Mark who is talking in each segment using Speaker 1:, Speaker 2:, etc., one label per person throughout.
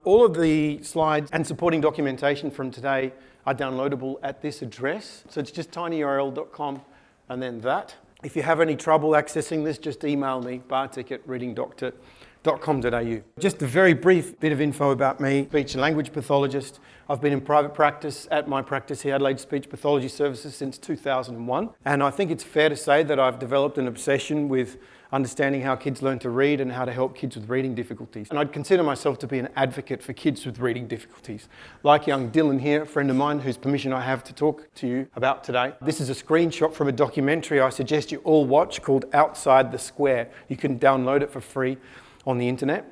Speaker 1: All of the slides and supporting documentation from today are downloadable at this address. So it's just tinyurl.com and then that. If you have any trouble accessing this, just email me, bartek@readingdoctor.com.au. Just a very brief bit of info about me. Speech and language pathologist. I've been in private practice at my practice here, Adelaide Speech Pathology Services, since 2001. And I think it's fair to say that I've developed an obsession with understanding how kids learn to read and how to help kids with reading difficulties. And I'd consider myself to be an advocate for kids with reading difficulties. Like young Dylan here, a friend of mine whose permission I have to talk to you about today. This is a screenshot from a documentary I suggest you all watch called Outside the Square. You can download it for free on the internet.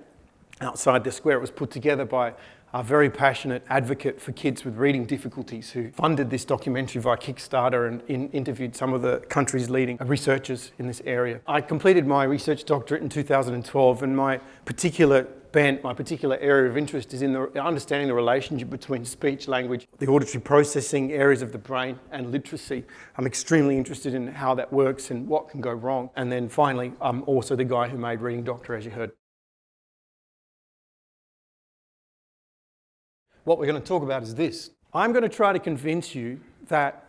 Speaker 1: Outside the Square, it was put together by a very passionate advocate for kids with reading difficulties who funded this documentary via Kickstarter and interviewed some of the country's leading researchers in this area. I completed my research doctorate in 2012, and my particular bent, my particular area of interest is in understanding the relationship between speech, language, the auditory processing areas of the brain, and literacy. I'm extremely interested in how that works and what can go wrong. And then finally, I'm also the guy who made Reading Doctor, as you heard. What we're going to talk about is this. I'm going to try to convince you that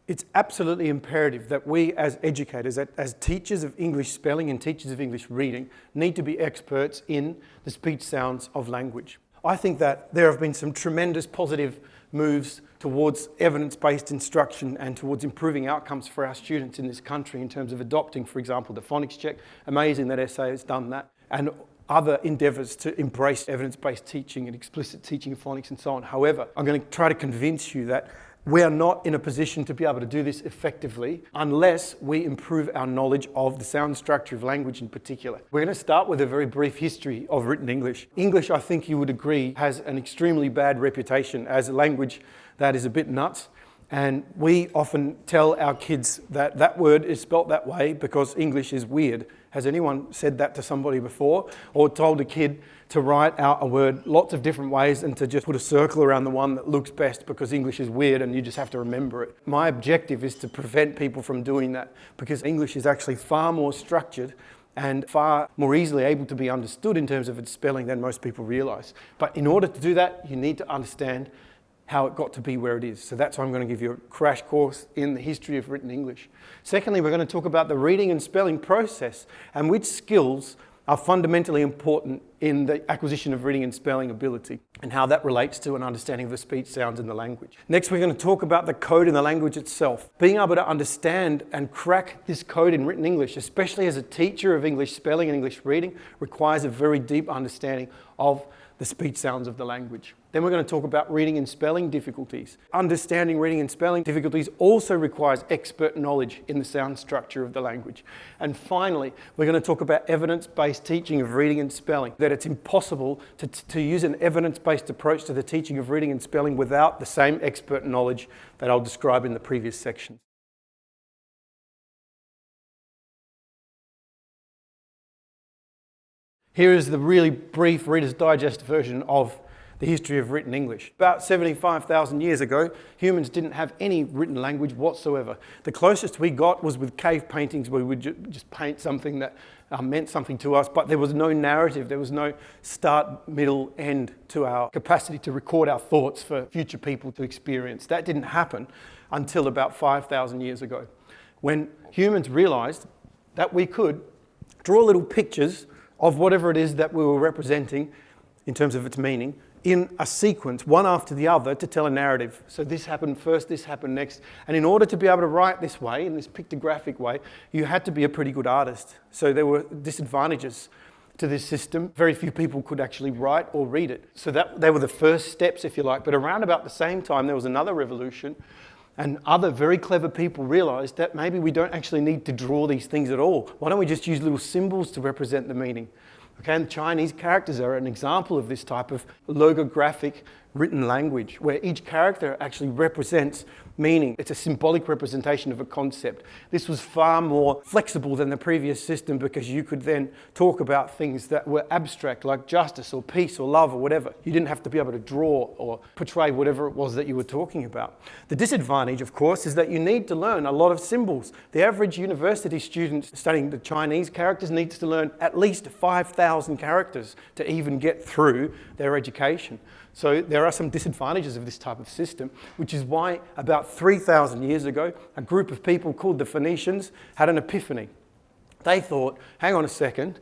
Speaker 1: it's absolutely imperative that we as educators, as teachers of English spelling and teachers of English reading, need to be experts in the speech sounds of language. I think that there have been some tremendous positive moves towards evidence-based instruction and towards improving outcomes for our students in this country in terms of adopting, for example, the phonics check. Amazing that SA has done that. And other endeavours to embrace evidence-based teaching and explicit teaching of phonics and so on. However, I'm going to try to convince you that we are not in a position to be able to do this effectively unless we improve our knowledge of the sound structure of language in particular. We're going to start with a very brief history of written English. English, I think you would agree, has an extremely bad reputation as a language that is a bit nuts. And we often tell our kids that that word is spelt that way because English is weird. Has anyone said that to somebody before? Or told a kid to write out a word lots of different ways and to just put a circle around the one that looks best because English is weird and you just have to remember it? My objective is to prevent people from doing that because English is actually far more structured and far more easily able to be understood in terms of its spelling than most people realise. But in order to do that, you need to understand how it got to be where it is. So that's why I'm going to give you a crash course in the history of written English. Secondly, we're going to talk about the reading and spelling process and which skills are fundamentally important in the acquisition of reading and spelling ability and how that relates to an understanding of the speech sounds in the language. Next, we're going to talk about the code in the language itself. Being able to understand and crack this code in written English, especially as a teacher of English spelling and English reading, requires a very deep understanding of the speech sounds of the language. Then we're going to talk about reading and spelling difficulties. Understanding reading and spelling difficulties also requires expert knowledge in the sound structure of the language. And finally, we're going to talk about evidence-based teaching of reading and spelling, that it's impossible to use an evidence-based approach to the teaching of reading and spelling without the same expert knowledge that I'll describe in the previous section. Here is the really brief Reader's Digest version of the history of written English. About 75,000 years ago, humans didn't have any written language whatsoever. The closest we got was with cave paintings where we would just paint something that meant something to us, but there was no narrative, there was no start, middle, end to our capacity to record our thoughts for future people to experience. That didn't happen until about 5,000 years ago, when humans realised that we could draw little pictures of whatever it is that we were representing in terms of its meaning in a sequence, one after the other, to tell a narrative. So this happened first, this happened next. And in order to be able to write this way, in this pictographic way, you had to be a pretty good artist. So there were disadvantages to this system. Very few people could actually write or read it. So they were the first steps, if you like. But around about the same time, there was another revolution. And other very clever people realised that maybe we don't actually need to draw these things at all. Why don't we just use little symbols to represent the meaning? Okay, and Chinese characters are an example of this type of logographic written language, where each character actually represents meaning. It's a symbolic representation of a concept. This was far more flexible than the previous system because you could then talk about things that were abstract, like justice or peace or love or whatever. You didn't have to be able to draw or portray whatever it was that you were talking about. The disadvantage, of course, is that you need to learn a lot of symbols. The average university student studying the Chinese characters needs to learn at least 5,000 characters to even get through their education. So there are some disadvantages of this type of system, which is why about 3,000 years ago, a group of people called the Phoenicians had an epiphany. They thought, hang on a second,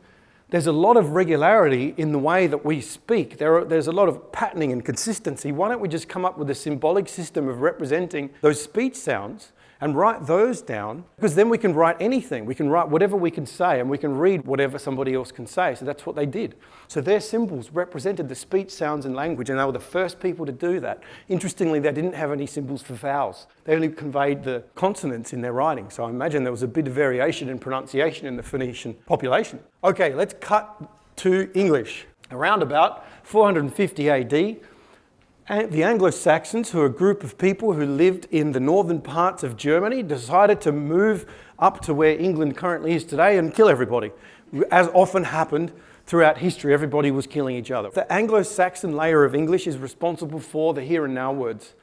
Speaker 1: there's a lot of regularity in the way that we speak. There's a lot of patterning and consistency. Why don't we just come up with a symbolic system of representing those speech sounds and write those down, because then we can write anything. We can write whatever we can say, and we can read whatever somebody else can say. So that's what they did. So their symbols represented the speech, sounds, and language, and they were the first people to do that. Interestingly, they didn't have any symbols for vowels. They only conveyed the consonants in their writing. So I imagine there was a bit of variation in pronunciation in the Phoenician population. Okay, let's cut to English. Around about 450 AD, and the Anglo-Saxons, who are a group of people who lived in the northern parts of Germany, decided to move up to where England currently is today and kill everybody. As often happened throughout history, everybody was killing each other. The Anglo-Saxon layer of English is responsible for the here and now words.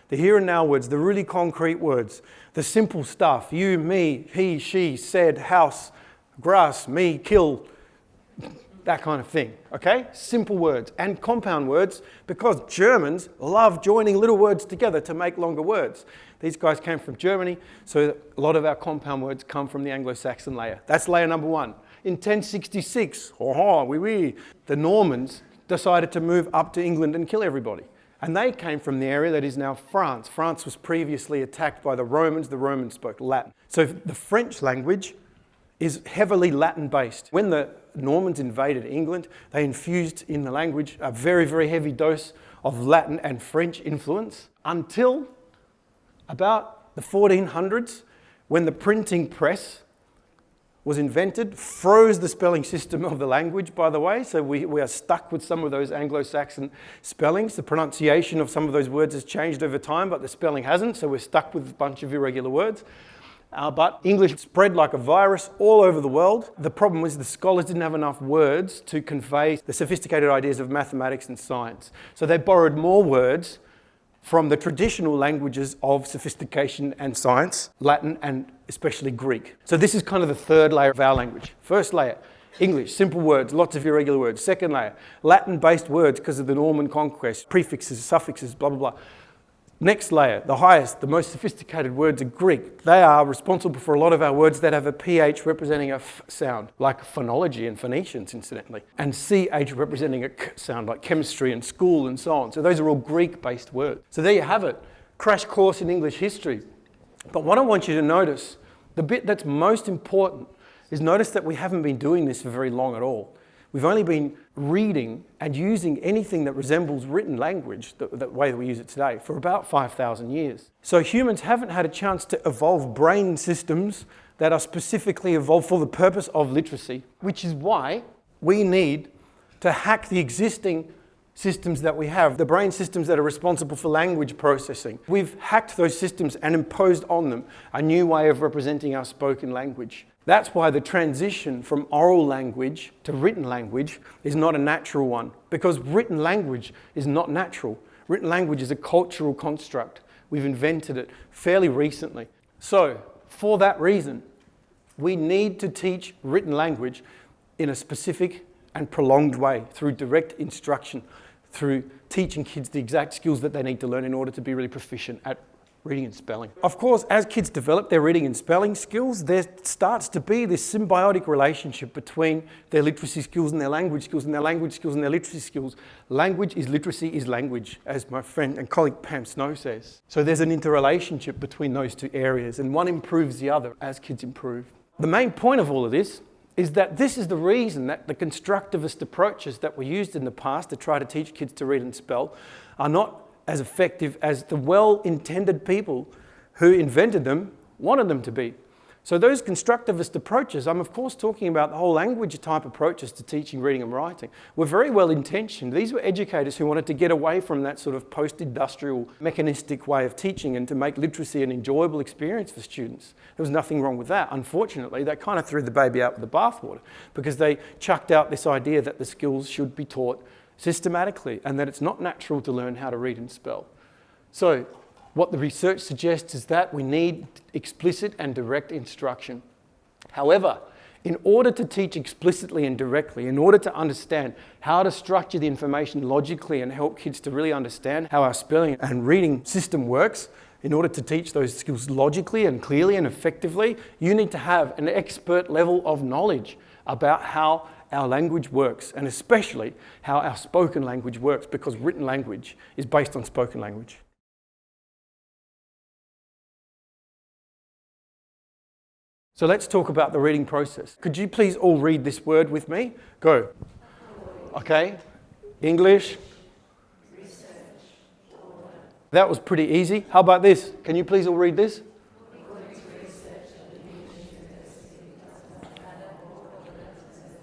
Speaker 1: The here and now words, the really concrete words, the simple stuff, you, me, he, she, said, house, grass, me, kill, that kind of thing, okay? Simple words and compound words, because Germans love joining little words together to make longer words. These guys came from Germany, so a lot of our compound words come from the Anglo-Saxon layer. That's layer number one. In 1066, the Normans decided to move up to England and kill everybody. And they came from the area that is now France. France was previously attacked by the Romans. The Romans spoke Latin. So the French language is heavily Latin-based. When the Normans invaded England, they infused in the language a very, very heavy dose of Latin and French influence until about the 1400s, when the printing press was invented, froze the spelling system of the language, by the way, so we are stuck with some of those Anglo-Saxon spellings. The pronunciation of some of those words has changed over time, but the spelling hasn't, so we're stuck with a bunch of irregular words. But English spread like a virus all over the world. The problem was the scholars didn't have enough words to convey the sophisticated ideas of mathematics and science. So they borrowed more words from the traditional languages of sophistication and science, Latin and especially Greek. So this is kind of the third layer of our language. First layer, English, simple words, lots of irregular words. Second layer, Latin-based words because of the Norman conquest, prefixes, suffixes, blah, blah, blah. Next layer, the highest, the most sophisticated words are Greek. They are responsible for a lot of our words that have a PH representing a F sound, like phonology and Phoenicians, incidentally, and CH representing a K sound, like chemistry and school and so on. So those are all Greek-based words. So there you have it, crash course in English history. But what I want you to notice, the bit that's most important, is notice that we haven't been doing this for very long at all. We've only been reading and using anything that resembles written language, the way that we use it today, for about 5,000 years. So humans haven't had a chance to evolve brain systems that are specifically evolved for the purpose of literacy, which is why we need to hack the existing systems that we have, the brain systems that are responsible for language processing. We've hacked those systems and imposed on them a new way of representing our spoken language. That's why the transition from oral language to written language is not a natural one, because written language is not natural. Written language is a cultural construct. We've invented it fairly recently. So, for that reason, we need to teach written language in a specific and prolonged way, through direct instruction, through teaching kids the exact skills that they need to learn in order to be really proficient at reading and spelling. Of course, as kids develop their reading and spelling skills, there starts to be this symbiotic relationship between their literacy skills and their language skills, and their language skills and their literacy skills. Language is literacy is language, as my friend and colleague Pam Snow says. So there's an interrelationship between those two areas, and one improves the other as kids improve. The main point of all of this is that this is the reason that the constructivist approaches that were used in the past to try to teach kids to read and spell are not as effective as the well-intended people who invented them wanted them to be. So those constructivist approaches, I'm of course talking about the whole language type approaches to teaching reading and writing, were very well intentioned. These were educators who wanted to get away from that sort of post-industrial mechanistic way of teaching and to make literacy an enjoyable experience for students. There was nothing wrong with that. Unfortunately, they kind of threw the baby out with the bathwater because they chucked out this idea that the skills should be taught systematically and that it's not natural to learn how to read and spell. So what the research suggests is that we need explicit and direct instruction. However, in order to teach explicitly and directly, in order to understand how to structure the information logically and help kids to really understand how our spelling and reading system works, in order to teach those skills logically and clearly and effectively, you need to have an expert level of knowledge about how our language works, and especially how our spoken language works, because written language is based on spoken language. So let's talk about the reading process. Could you please all read this word with me? Go. Okay. English. That was pretty easy. How about this? Can you please all read this?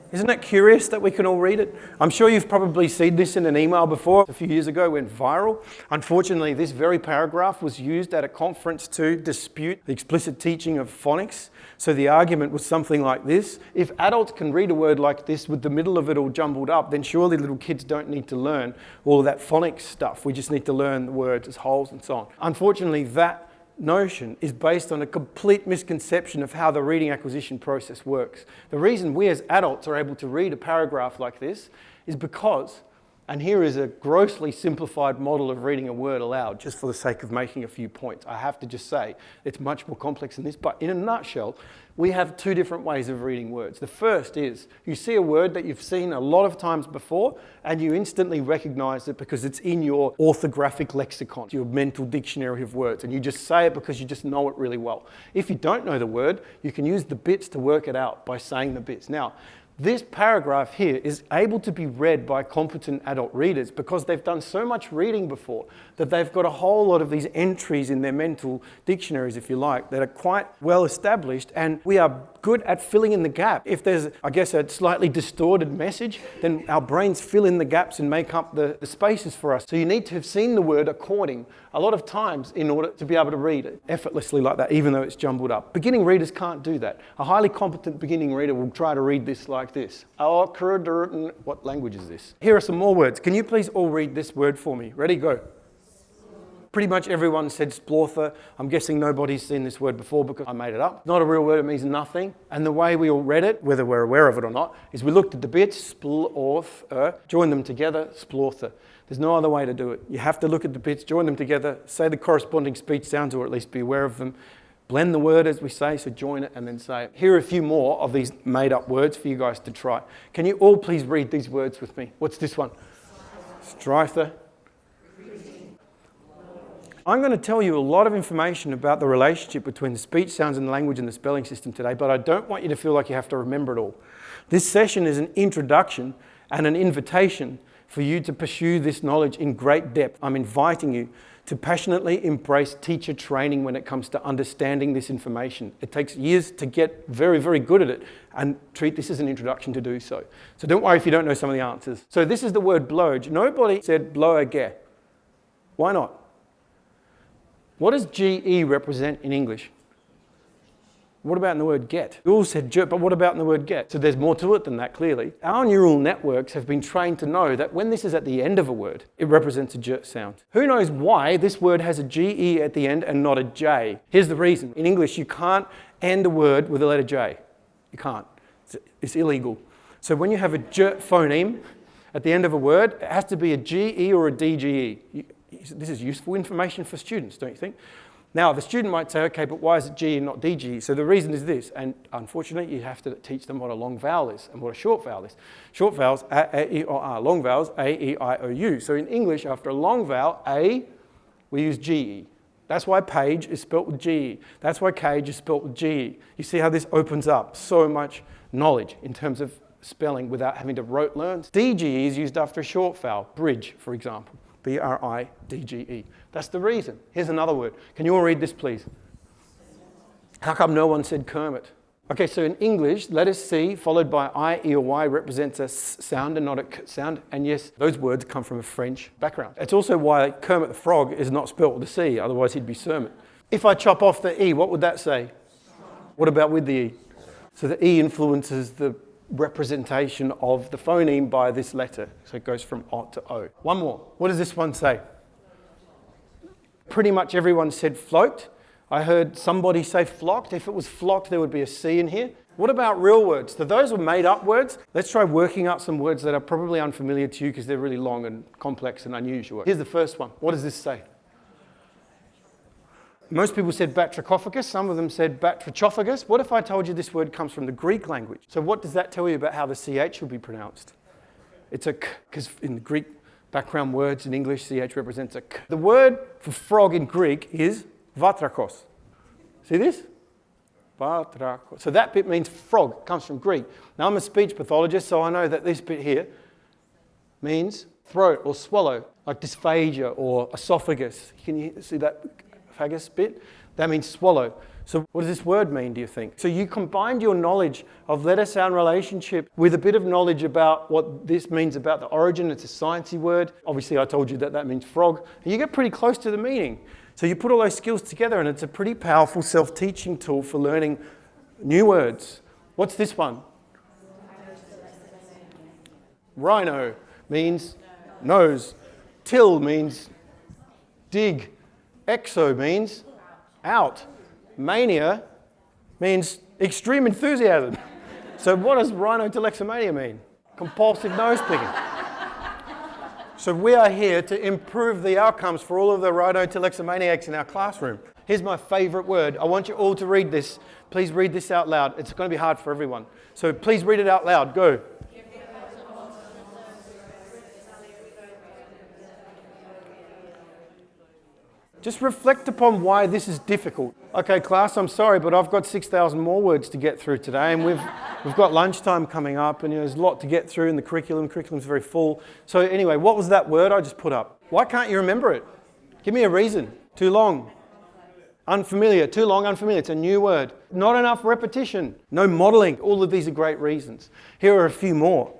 Speaker 1: Isn't it curious that we can all read it? I'm sure you've probably seen this in an email before. A few years ago, it went viral. Unfortunately, this very paragraph was used at a conference to dispute the explicit teaching of phonics. So the argument was something like this: if adults can read a word like this with the middle of it all jumbled up, then surely little kids don't need to learn all of that phonics stuff. We just need to learn the words as wholes and so on. Unfortunately, that notion is based on a complete misconception of how the reading acquisition process works. The reason we as adults are able to read a paragraph like this is because, and here is a grossly simplified model of reading a word aloud, just for the sake of making a few points. I have to just say it's much more complex than this, but in a nutshell, we have two different ways of reading words. The first is you see a word that you've seen a lot of times before and you instantly recognize it because it's in your orthographic lexicon, your mental dictionary of words, and you just say it because you just know it really well. If you don't know the word, you can use the bits to work it out by saying the bits. Now, this paragraph here is able to be read by competent adult readers because they've done so much reading before that they've got a whole lot of these entries in their mental dictionaries, if you like, that are quite well established, and we are good at filling in the gap. If there's, I guess, a slightly distorted message, then our brains fill in the gaps and make up the spaces for us. So you need to have seen the word according a lot of times in order to be able to read it effortlessly like that, even though it's jumbled up. Beginning readers can't do that. A highly competent beginning reader will try to read this like this. What language is this? Here are some more words. Can you please all read this word for me? Ready, go. Pretty much everyone said splortha. I'm guessing nobody's seen this word before because I made it up. Not a real word, it means nothing. And the way we all read it, whether we're aware of it or not, is we looked at the bits, splorth, join them together, splortha. There's no other way to do it. You have to look at the bits, join them together, say the corresponding speech sounds, or at least be aware of them. Blend the word as we say, so join it and then say it. Here are a few more of these made up words for you guys to try. Can you all please read these words with me? What's this one? Stryther. I'm going to tell you a lot of information about the relationship between the speech sounds and the language and the spelling system today, but I don't want you to feel like you have to remember it all. This session is an introduction and an invitation for you to pursue this knowledge in great depth. I'm inviting you to passionately embrace teacher training when it comes to understanding this information. It takes years to get very, very good at it, and treat this as an introduction to do so. So don't worry if you don't know some of the answers. So this is the word bloge. Nobody said bloage. Why not? What does GE represent in English? What about in the word get? You all said jerk, but what about in the word get? So there's more to it than that, clearly. Our neural networks have been trained to know that when this is at the end of a word, it represents a jerk sound. Who knows why this word has a GE at the end and not a J? Here's the reason. In English, you can't end a word with the letter J. You can't. It's illegal. So when you have a jerk phoneme at the end of a word, it has to be a GE or a DGE. This is useful information for students, don't you think? Now, the student might say, okay, but why is it G and not DG? So the reason is this, and unfortunately, you have to teach them what a long vowel is and what a short vowel is. Short vowels, A, E, or R. Long vowels, A, E, I, O, U. So in English, after a long vowel, A, we use GE. That's why page is spelt with GE. That's why cage is spelt with GE. You see how this opens up so much knowledge in terms of spelling without having to rote learn. DGE is used after a short vowel, bridge, for example. B-R-I-D-G-E. That's the reason. Here's another word. Can you all read this, please? How come no one said Kermit? Okay, so in English, letter C followed by I, E or Y represents a S sound and not a K sound. And yes, those words come from a French background. It's also why Kermit the Frog is not spelt with a C, otherwise he'd be Sermon. If I chop off the E, what would that say? What about with the E? So the E influences the representation of the phoneme by this letter. So it goes from O to O. One more. What does this one say? Pretty much everyone said float. I heard somebody say flocked. If it was flocked, there would be a C in here. What about real words? So those are made up words. Let's try working out some words that are probably unfamiliar to you because they're really long and complex and unusual. Here's the first one. What does this say? Most people said batrachophagus. Some of them said batrachophagus. What if I told you this word comes from the Greek language? So what does that tell you about how the CH will be pronounced? It's a K, because in the Greek background words in English, CH represents a K. The word for frog in Greek is vatrakos. See this? Vatrakos. So that bit means frog. It comes from Greek. Now I'm a speech pathologist, so I know that this bit here means throat or swallow, like dysphagia or esophagus. Can you see that phagus bit? That means swallow. So what does this word mean, do you think? So you combined your knowledge of letter-sound relationship with a bit of knowledge about what this means about the origin. It's a sciencey word. Obviously, I told you that that means frog. And you get pretty close to the meaning. So you put all those skills together, and it's a pretty powerful self-teaching tool for learning new words. What's this one? Rhino means nose. Till means dig. Exo means out. Mania means extreme enthusiasm. So what does rhinotolexomania mean? Compulsive nose picking. So we are here to improve the outcomes for all of the rhinotolexomaniacs in our classroom. Here's my favorite word. I want you all to read this. Please read this out loud. It's going to be hard for everyone. So please read it out loud. Go. Just reflect upon why this is difficult. Okay, class, I'm sorry, but I've got 6,000 more words to get through today, and we've got lunchtime coming up, and there's a lot to get through in the curriculum. Curriculum's very full. So anyway, what was that word I just put up? Why can't you remember it? Give me a reason. Too long. Unfamiliar. Too long, unfamiliar. It's a new word. Not enough repetition. No modeling. All of these are great reasons. Here are a few more.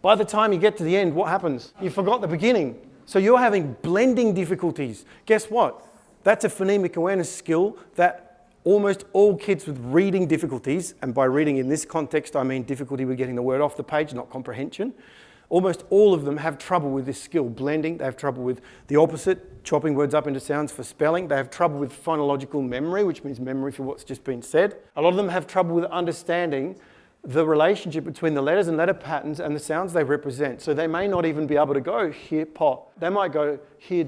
Speaker 1: By the time you get to the end, what happens? You forgot the beginning. So you're having blending difficulties. Guess what? That's a phonemic awareness skill that almost all kids with reading difficulties, and by reading in this context, I mean difficulty with getting the word off the page, not comprehension. Almost all of them have trouble with this skill, blending. They have trouble with the opposite, chopping words up into sounds for spelling. They have trouble with phonological memory, which means memory for what's just been said. A lot of them have trouble with understanding the relationship between the letters and letter patterns and the sounds they represent. So they may not even be able to go here, pop. They might go here,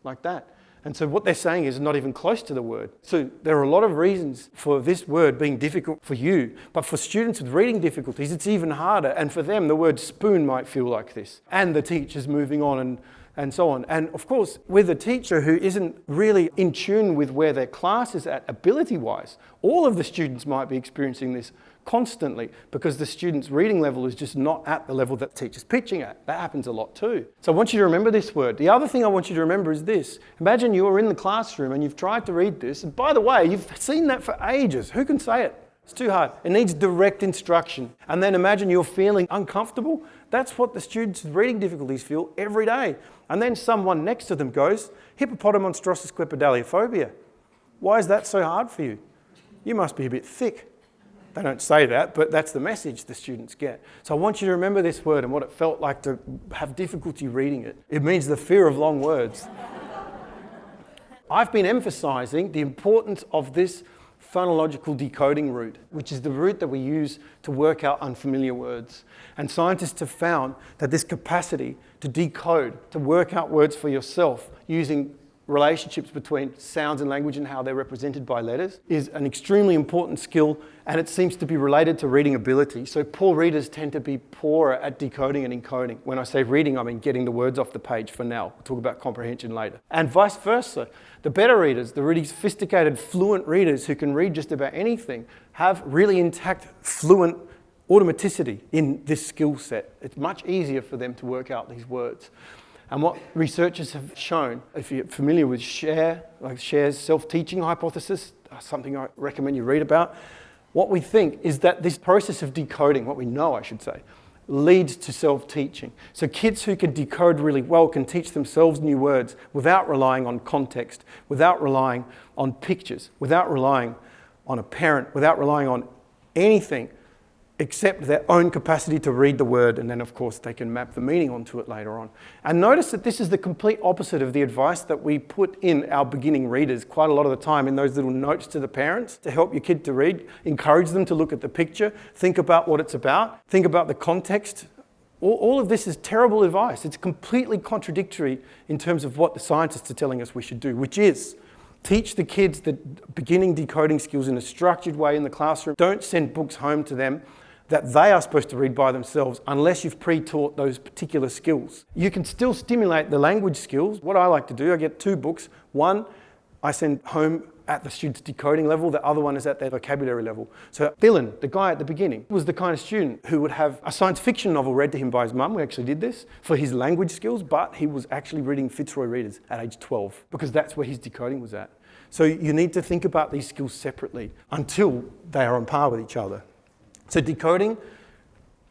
Speaker 1: like that. And so what they're saying is not even close to the word. So there are a lot of reasons for this word being difficult for you. But for students with reading difficulties, it's even harder. And for them, the word spoon might feel like this. And the teacher's moving on and so on. And of course, with a teacher who isn't really in tune with where their class is at ability-wise, all of the students might be experiencing this constantly because the student's reading level is just not at the level that the teacher's pitching at. That happens a lot too. So I want you to remember this word. The other thing I want you to remember is this. Imagine you're in the classroom and you've tried to read this. And by the way, you've seen that for ages. Who can say it? It's too hard. It needs direct instruction. And then imagine you're feeling uncomfortable. That's what the students with reading difficulties feel every day. And then someone next to them goes, hippopotamonstrossisquipedaliophobia. Why is that so hard for you? You must be a bit thick. They don't say that, but that's the message the students get. So I want you to remember this word and what it felt like to have difficulty reading it. It means the fear of long words. I've been emphasizing the importance of this phonological decoding route, which is the route that we use to work out unfamiliar words. And scientists have found that this capacity to decode, to work out words for yourself using relationships between sounds and language and how they're represented by letters is an extremely important skill, and it seems to be related to reading ability. So poor readers tend to be poorer at decoding and encoding. When I say reading, I mean getting the words off the page for now. We'll talk about comprehension later. And vice versa. The better readers, the really sophisticated, fluent readers who can read just about anything, have really intact, fluent automaticity in this skill set. It's much easier for them to work out these words. And what researchers have shown, if you're familiar with Scher's self-teaching hypothesis, something I recommend you read about, what we think is that this process of decoding, what we know I should say, leads to self-teaching. So kids who can decode really well can teach themselves new words without relying on context, without relying on pictures, without relying on a parent, without relying on anything except their own capacity to read the word, and then of course they can map the meaning onto it later on. And notice that this is the complete opposite of the advice that we put in our beginning readers quite a lot of the time in those little notes to the parents to help your kid to read. Encourage them to look at the picture, think about what it's about, think about the context. All of this is terrible advice. It's completely contradictory in terms of what the scientists are telling us we should do, which is teach the kids the beginning decoding skills in a structured way in the classroom. Don't send books home to them that they are supposed to read by themselves unless you've pre-taught those particular skills. You can still stimulate the language skills. What I like to do, I get 2 books. One, I send home at the student's decoding level. The other one is at their vocabulary level. So Dylan, the guy at the beginning, was the kind of student who would have a science fiction novel read to him by his mum. We actually did this for his language skills, but he was actually reading Fitzroy readers at age 12 because that's where his decoding was at. So you need to think about these skills separately until they are on par with each other. So decoding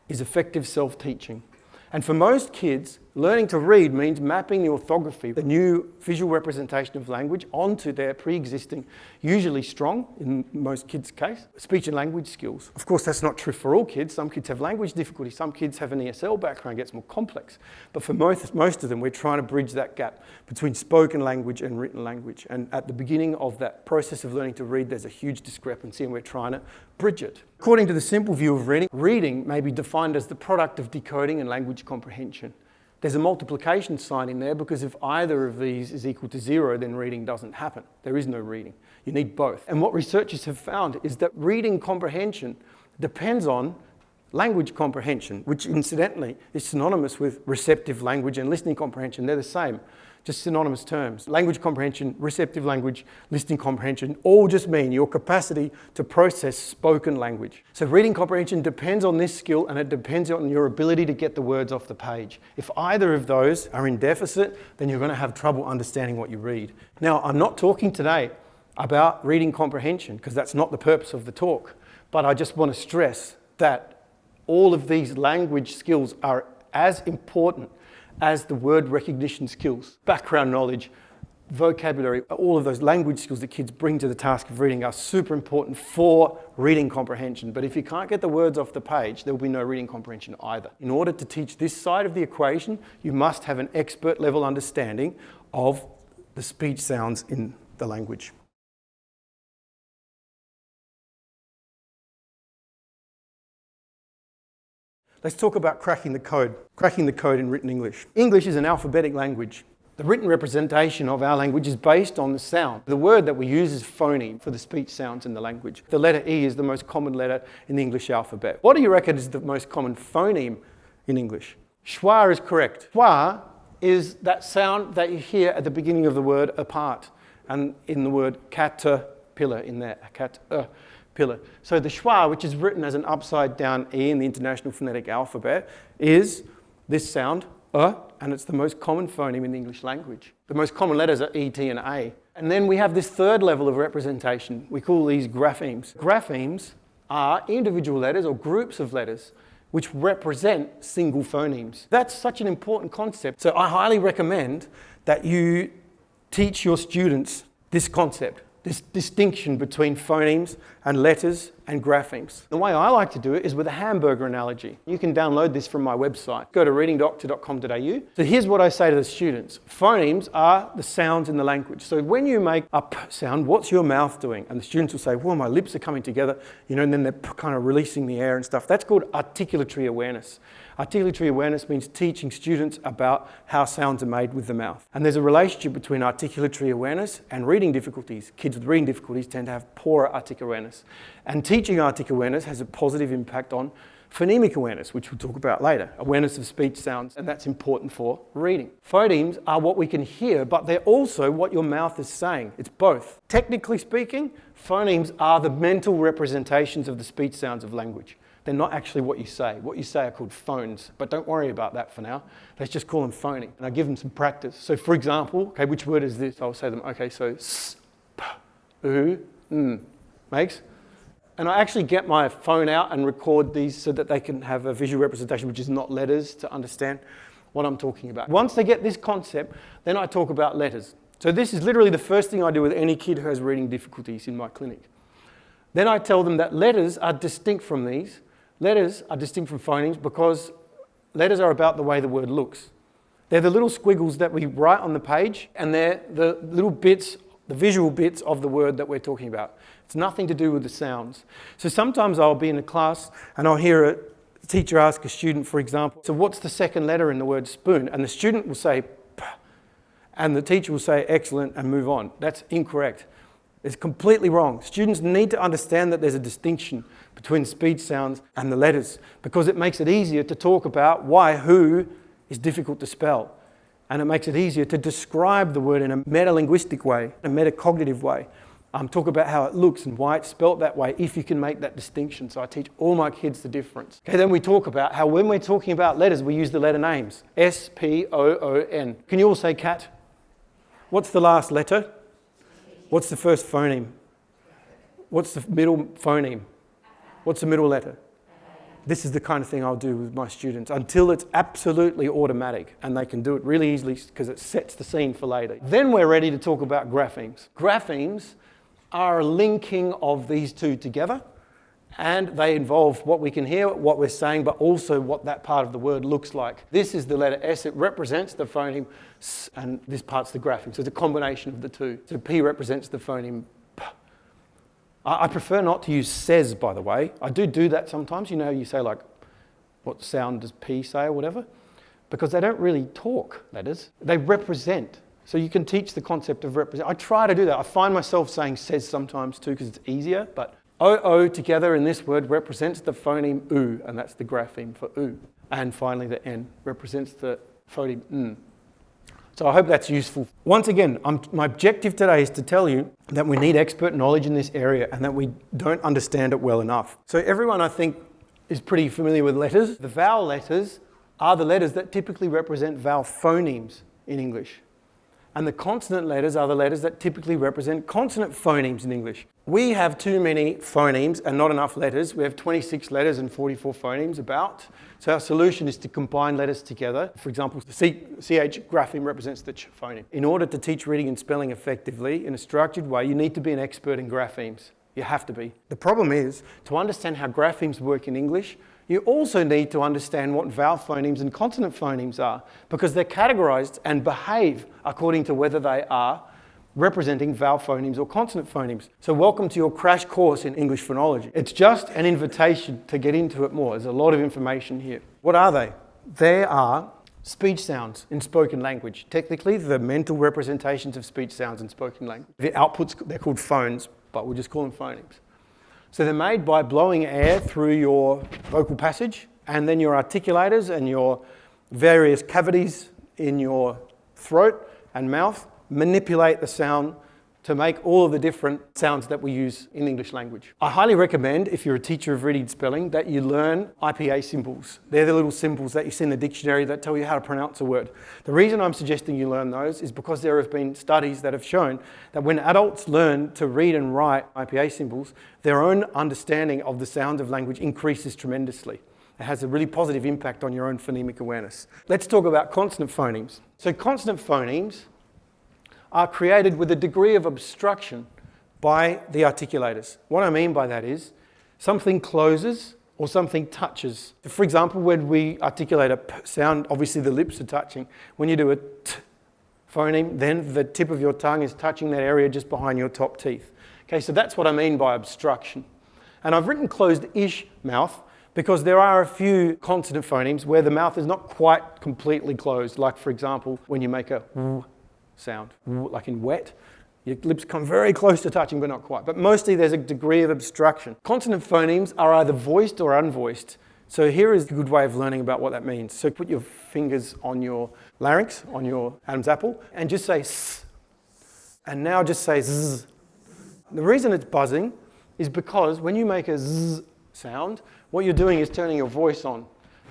Speaker 1: is effective self-teaching. And for most kids, learning to read means mapping the orthography, the new visual representation of language, onto their pre-existing, usually strong, in most kids' case, speech and language skills. Of course, that's not true for all kids. Some kids have language difficulty. Some kids have an ESL background, gets more complex. But for most of them, we're trying to bridge that gap between spoken language and written language. And at the beginning of that process of learning to read, there's a huge discrepancy, and we're trying to bridge it. According to the simple view of reading, reading may be defined as the product of decoding and language comprehension. There's a multiplication sign in there because if either of these is equal to 0, then reading doesn't happen. There is no reading. You need both. And what researchers have found is that reading comprehension depends on language comprehension, which incidentally is synonymous with receptive language and listening comprehension. They're the same, just synonymous terms. Language comprehension, receptive language, listening comprehension all just mean your capacity to process spoken language. So reading comprehension depends on this skill, and it depends on your ability to get the words off the page. If either of those are in deficit, then you're going to have trouble understanding what you read. Now, I'm not talking today about reading comprehension because that's not the purpose of the talk, but I just want to stress that all of these language skills are as important as the word recognition skills, background knowledge, vocabulary. All of those language skills that kids bring to the task of reading are super important for reading comprehension. But if you can't get the words off the page, there will be no reading comprehension either. In order to teach this side of the equation, you must have an expert level understanding of the speech sounds in the language. Let's talk about cracking the code in written English. English is an alphabetic language. The written representation of our language is based on the sound. The word that we use is phoneme for the speech sounds in the language. The letter E is the most common letter in the English alphabet. What do you reckon is the most common phoneme in English? Schwa is correct. Schwa is that sound that you hear at the beginning of the word apart, and in the word caterpillar in there, caterpillar. So the schwa, which is written as an upside down E in the International Phonetic Alphabet, is this sound, and it's the most common phoneme in the English language. The most common letters are E, T, and A. And then we have this third level of representation. We call these graphemes. Graphemes are individual letters or groups of letters which represent single phonemes. That's such an important concept. So I highly recommend that you teach your students this concept, this distinction between phonemes and letters and graphemes. The way I like to do it is with a hamburger analogy. You can download this from my website. Go to readingdoctor.com.au. So here's what I say to the students. Phonemes are the sounds in the language. So when you make a p sound, what's your mouth doing? And the students will say, well, my lips are coming together, and then they're kind of releasing the air and stuff. That's called articulatory awareness. Articulatory awareness means teaching students about how sounds are made with the mouth. And there's a relationship between articulatory awareness and reading difficulties. Kids with reading difficulties tend to have poorer artic awareness. And teaching artic awareness has a positive impact on phonemic awareness, which we'll talk about later, awareness of speech sounds, and that's important for reading. Phonemes are what we can hear, but they're also what your mouth is saying. It's both. Technically speaking, phonemes are the mental representations of the speech sounds of language. they're not actually what you say. What you say are called phones, but don't worry about that for now. Let's just call them phoning. And I give them some practice. So for example, okay, which word is this? I'll say to them, okay, so s, p, u, n, makes. And I actually get my phone out and record these so that they can have a visual representation, which is not letters, to understand what I'm talking about. Once they get this concept, then I talk about letters. So this is literally the first thing I do with any kid who has reading difficulties in my clinic. Then I tell them that letters are distinct from these. Letters are distinct from phonemes because letters are about the way the word looks. They're the little squiggles that we write on the page, and they're the little bits, the visual bits of the word that we're talking about. It's nothing to do with the sounds. So sometimes I'll be in a class and I'll hear a teacher ask a student, for example, so what's the second letter in the word spoon? And the student will say, P, and the teacher will say, excellent, and move on. That's incorrect. It's completely wrong. Students need to understand that there's a distinction between speech sounds and the letters because it makes it easier to talk about why who is difficult to spell. And it makes it easier to describe the word in a meta-linguistic way, a metacognitive way. Talk about how it looks and why it's spelt that way if you can make that distinction. So I teach all my kids the difference. Okay, then we talk about how when we're talking about letters, we use the letter names. S, P, O, O, N. Can you all say cat? What's the last letter? What's the first phoneme? What's the middle phoneme? What's the middle letter? This is the kind of thing I'll do with my students until it's absolutely automatic and they can do it really easily because it sets the scene for later. Then we're ready to talk about graphemes. Graphemes are a linking of these two together, and they involve what we can hear, what we're saying, but also what that part of the word looks like. This is the letter S. It represents the phoneme S, and this part's the grapheme. So it's a combination of the two. So P represents the phoneme P. I prefer not to use says, by the way. I do that sometimes. You know, you say like, what sound does P say or whatever? Because they don't really talk, letters. They represent. So you can teach the concept of represent. I try to do that. I find myself saying says sometimes too because it's easier, but O together in this word represents the phoneme U, and that's the grapheme for U. And finally the N represents the phoneme N. So I hope that's useful. Once again, my objective today is to tell you that we need expert knowledge in this area and that we don't understand it well enough. So everyone, I think, is pretty familiar with letters. The vowel letters are the letters that typically represent vowel phonemes in English. And the consonant letters are the letters that typically represent consonant phonemes in English. We have too many phonemes and not enough letters. We have 26 letters and 44 phonemes about. So our solution is to combine letters together. For example, the CH grapheme represents the ch phoneme. In order to teach reading and spelling effectively in a structured way, you need to be an expert in graphemes. You have to be. The problem is, to understand how graphemes work in English, you also need to understand what vowel phonemes and consonant phonemes are, because they're categorized and behave according to whether they are representing vowel phonemes or consonant phonemes. So welcome to your crash course in English phonology. It's just an invitation to get into it more. There's a lot of information here. What are they? They are speech sounds in spoken language. Technically, the mental representations of speech sounds in spoken language. The outputs, they're called phones, but we'll just call them phonemes. So they're made by blowing air through your vocal passage, and then your articulators and your various cavities in your throat and mouth manipulate the sound to make all of the different sounds that we use in English language. I highly recommend, if you're a teacher of reading and spelling, that you learn IPA symbols. They're the little symbols that you see in the dictionary that tell you how to pronounce a word. The reason I'm suggesting you learn those is because there have been studies that have shown that when adults learn to read and write IPA symbols, their own understanding of the sound of language increases tremendously. It has a really positive impact on your own phonemic awareness. Let's talk about consonant phonemes. So consonant phonemes are created with a degree of obstruction by the articulators. What I mean by that is something closes or something touches. For example, when we articulate a p sound, obviously the lips are touching. When you do a t phoneme, then the tip of your tongue is touching that area just behind your top teeth. Okay, so that's what I mean by obstruction. And I've written closed-ish mouth because there are a few consonant phonemes where the mouth is not quite completely closed. Like, for example, when you make a w sound, like in wet, your lips come very close to touching, but not quite. But mostly there's a degree of obstruction. Consonant phonemes are either voiced or unvoiced. So here is a good way of learning about what that means. So put your fingers on your larynx, on your Adam's apple, and just say s. And now just say z. The reason it's buzzing is because when you make a z sound, what you're doing is turning your voice on.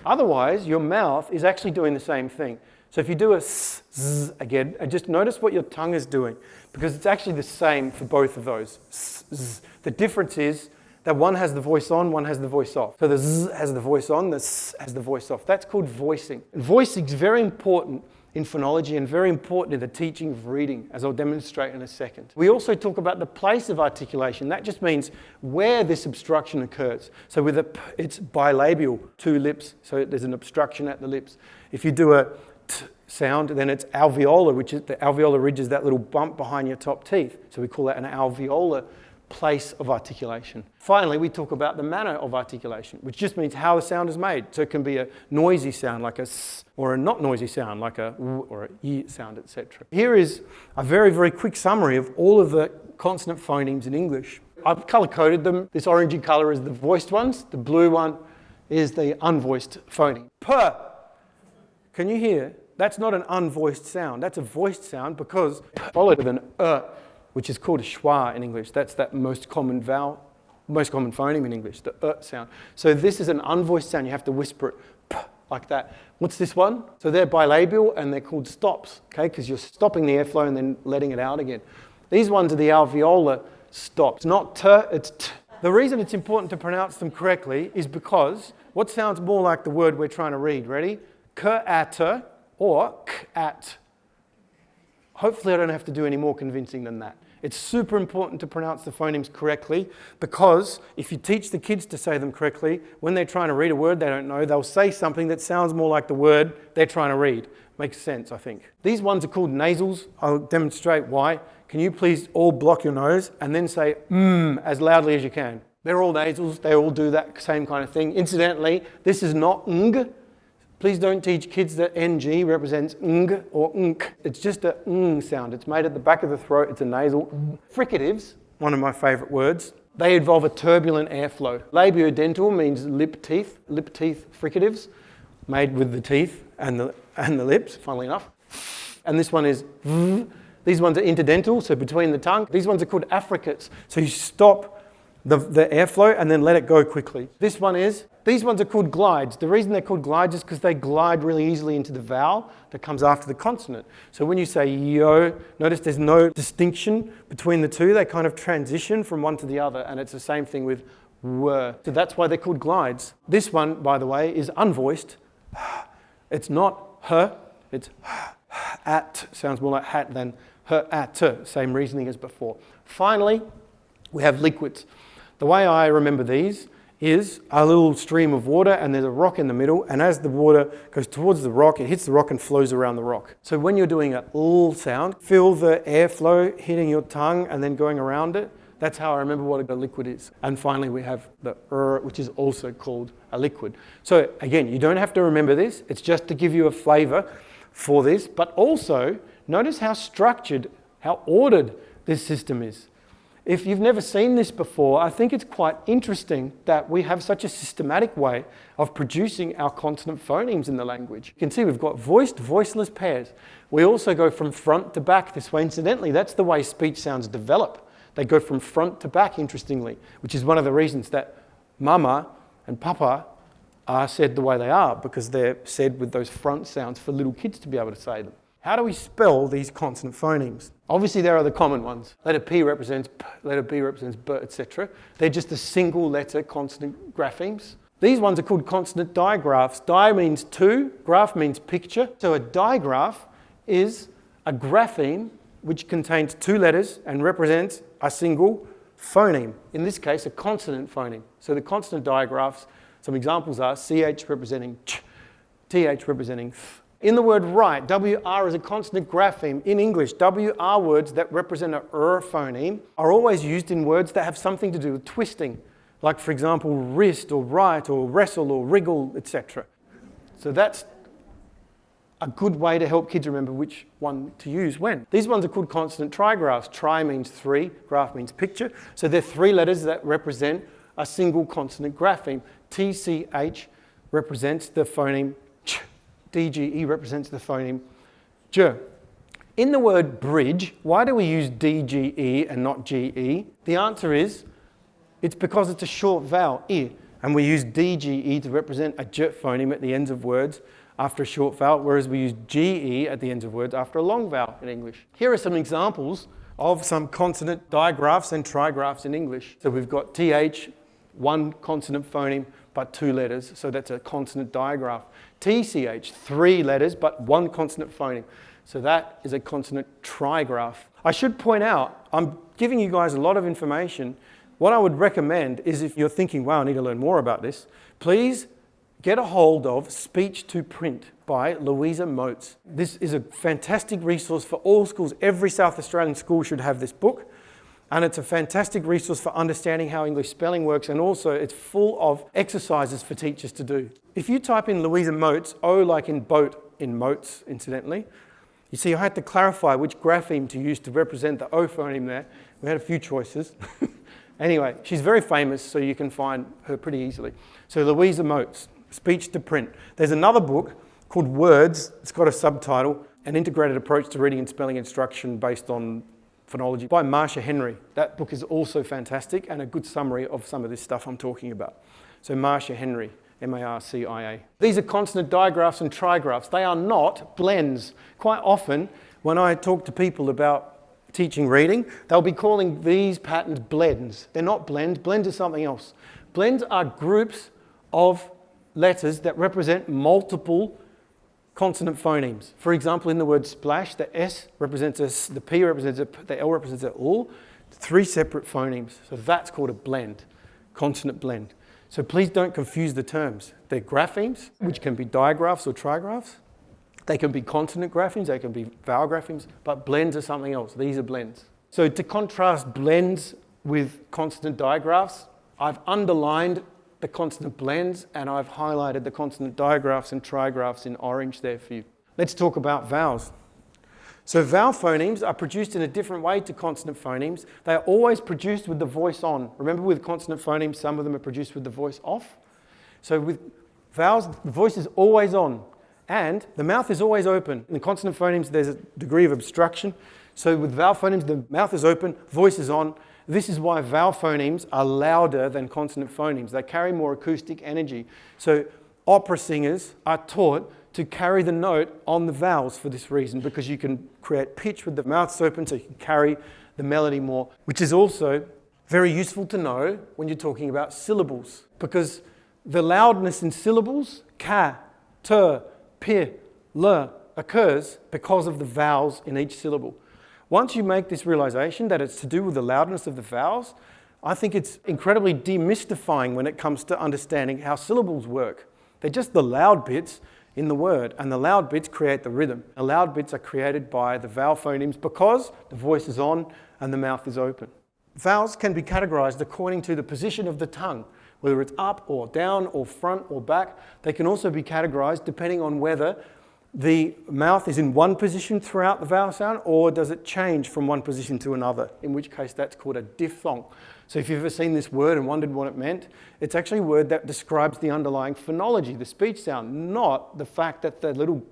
Speaker 1: Otherwise, your mouth is actually doing the same thing. So if you do a s, z again, and just notice what your tongue is doing, because it's actually the same for both of those. S, z. The difference is that one has the voice on, one has the voice off. So the z has the voice on, the s has the voice off. That's called voicing. And voicing is very important in phonology and very important in the teaching of reading, as I'll demonstrate in a second. We also talk about the place of articulation. That just means where this obstruction occurs. So with a p, it's bilabial, two lips, so there's an obstruction at the lips. If you do a t sound, then it's alveolar, which is the alveolar ridge is that little bump behind your top teeth. So we call that an alveolar place of articulation. Finally, we talk about the manner of articulation, which just means how the sound is made. So it can be a noisy sound like a s, or a not noisy sound like a w or a y sound, etc. Here is a very, very quick summary of all of the consonant phonemes in English. I've color-coded them. This orangey color is the voiced ones. The blue one is the unvoiced phoneme. P. Can you hear? That's not an unvoiced sound. That's a voiced sound because followed with an which is called a schwa in English. That's that most common vowel, most common phoneme in English, the sound. So this is an unvoiced sound. You have to whisper it p, like that. What's this one? So they're bilabial and they're called stops, okay? Because you're stopping the airflow and then letting it out again. These ones are the alveolar stops. Not t, it's t. The reason it's important to pronounce them correctly is because what sounds more like the word we're trying to read? Ready? K-at or k-at. Hopefully I don't have to do any more convincing than that. It's super important to pronounce the phonemes correctly because if you teach the kids to say them correctly, when they're trying to read a word they don't know, they'll say something that sounds more like the word they're trying to read. Makes sense, I think. These ones are called nasals. I'll demonstrate why. Can you please all block your nose and then say as loudly as you can? They're all nasals. They all do that same kind of thing. Incidentally, this is not ng. Please don't teach kids that ng represents ng or nk. It's just a ng sound. It's made at the back of the throat. It's a nasal. Fricatives, one of my favorite words. They involve a turbulent airflow. Labiodental means lip teeth fricatives, made with the teeth and the lips, funnily enough. And this one is v. These ones are interdental, so between the tongue. These ones are called affricates. So you stop the airflow and then let it go quickly. These ones are called glides. The reason they're called glides is because they glide really easily into the vowel that comes after the consonant. So when you say yo, notice there's no distinction between the two. They kind of transition from one to the other, and it's the same thing with were. So that's why they're called glides. This one, by the way, is unvoiced. It's not her, it's at. Sounds more like hat than her at. Same reasoning as before. Finally, we have liquids. The way I remember these is a little stream of water and there's a rock in the middle, and as the water goes towards the rock, it hits the rock and flows around the rock. So when you're doing a l sound, feel the airflow hitting your tongue and then going around it. That's how I remember what a liquid is. And finally we have the which is also called a liquid. So again, you don't have to remember this. It's just to give you a flavor for this, but also notice how structured, how ordered this system is. If you've never seen this before, I think it's quite interesting that we have such a systematic way of producing our consonant phonemes in the language. You can see we've got voiced, voiceless pairs. We also go from front to back this way. Incidentally, that's the way speech sounds develop. They go from front to back, interestingly, which is one of the reasons that mama and papa are said the way they are, because they're said with those front sounds for little kids to be able to say them. How do we spell these consonant phonemes? Obviously, there are the common ones. Letter P represents P, letter B represents B, etc. They're just a single letter consonant graphemes. These ones are called consonant digraphs. Di means two, graph means picture. So a digraph is a grapheme which contains two letters and represents a single phoneme. In this case, a consonant phoneme. So the consonant digraphs, some examples are CH representing ch, TH representing th. In the word right, WR is a consonant grapheme. In English, WR words that represent a phoneme are always used in words that have something to do with twisting. Like, for example, wrist or right or wrestle or wriggle, etc. So that's a good way to help kids remember which one to use when. These ones are called consonant trigraphs. Tri means three, graph means picture. So they're three letters that represent a single consonant grapheme. TCH represents the phoneme ch. DGE represents the phoneme j. In the word bridge, why do we use DGE and not GE? The answer is, it's because it's a short vowel, I. And we use DGE to represent a j phoneme at the ends of words after a short vowel, whereas we use GE at the ends of words after a long vowel in English. Here are some examples of some consonant digraphs and trigraphs in English. So we've got TH, one consonant phoneme, but 2 letters, so that's a consonant digraph. TCH, 3 letters, but 1 consonant phoneme. So that is a consonant trigraph. I should point out, I'm giving you guys a lot of information. What I would recommend is if you're thinking, wow, I need to learn more about this, please get a hold of Speech to Print by Louisa Moats. This is a fantastic resource for all schools. Every South Australian school should have this book. And it's a fantastic resource for understanding how English spelling works, and also it's full of exercises for teachers to do. If you type in Louisa Moats, O like in boat, in moats, incidentally, you see I had to clarify which grapheme to use to represent the O phoneme there. We had a few choices. Anyway, she's very famous, so you can find her pretty easily. So Louisa Moats, Speech to Print. There's another book called Words. It's got a subtitle, An Integrated Approach to Reading and Spelling Instruction Based on Phonology by Marcia Henry. That book is also fantastic and a good summary of some of this stuff I'm talking about. So Marcia Henry, M-A-R-C-I-A. These are consonant digraphs and trigraphs. They are not blends. Quite often, when I talk to people about teaching reading, they'll be calling these patterns blends. They're not blends. Blends are something else. Blends are groups of letters that represent multiple consonant phonemes. For example, in the word splash, the S represents a, the P represents a, the L represents a L, 3 separate phonemes. So that's called a blend, consonant blend. So please don't confuse the terms. They're graphemes, which can be digraphs or trigraphs. They can be consonant graphemes, they can be vowel graphemes, but blends are something else. These are blends. So to contrast blends with consonant digraphs, I've underlined the consonant blends, and I've highlighted the consonant digraphs and trigraphs in orange there for you. Let's talk about vowels. So vowel phonemes are produced in a different way to consonant phonemes. They are always produced with the voice on. Remember with consonant phonemes, some of them are produced with the voice off. So with vowels, the voice is always on, and the mouth is always open. In the consonant phonemes, there's a degree of obstruction. So with vowel phonemes, the mouth is open, voice is on. This is why vowel phonemes are louder than consonant phonemes. They carry more acoustic energy. So opera singers are taught to carry the note on the vowels for this reason, because you can create pitch with the mouth open, so you can carry the melody more, which is also very useful to know when you're talking about syllables, because the loudness in syllables, ka, ter, pi, le, occurs because of the vowels in each syllable. Once you make this realization that it's to do with the loudness of the vowels, I think it's incredibly demystifying when it comes to understanding how syllables work. They're just the loud bits in the word, and the loud bits create the rhythm. The loud bits are created by the vowel phonemes because the voice is on and the mouth is open. Vowels can be categorized according to the position of the tongue, whether it's up or down or front or back. They can also be categorized depending on whether the mouth is in one position throughout the vowel sound, or does it change from one position to another, in which case that's called a diphthong. So if you've ever seen this word and wondered what it meant, it's actually a word that describes the underlying phonology, the speech sound, not the fact that the little